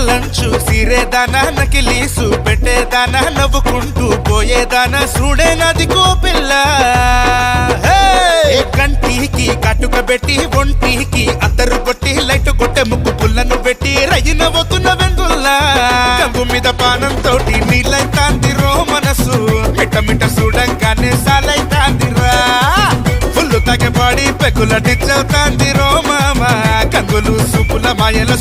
lunch సీరేదానా నకిలీసు పెట్టేదానా నవ్వుకుంటూ పోయేదానా చూడే నది కోపిల్ల కంటికి కటుక పెట్టి ఒంటికి అద్దరు కొట్టి లైట్ కొట్టే ముక్కు పుల్లను పెట్టి రయ్యిన పోతున్న వెందుల్లా కంగు మీద పానంతో నీళ్ళైతాందిరో మనసు మిట్ట మిట్ట చూడంగానే సాలైతాందిరా ఫుల్లు తగ్గబాడి పెగుల డిచ్చవుతాందిరో మామ కంగులు సూపుల మాయల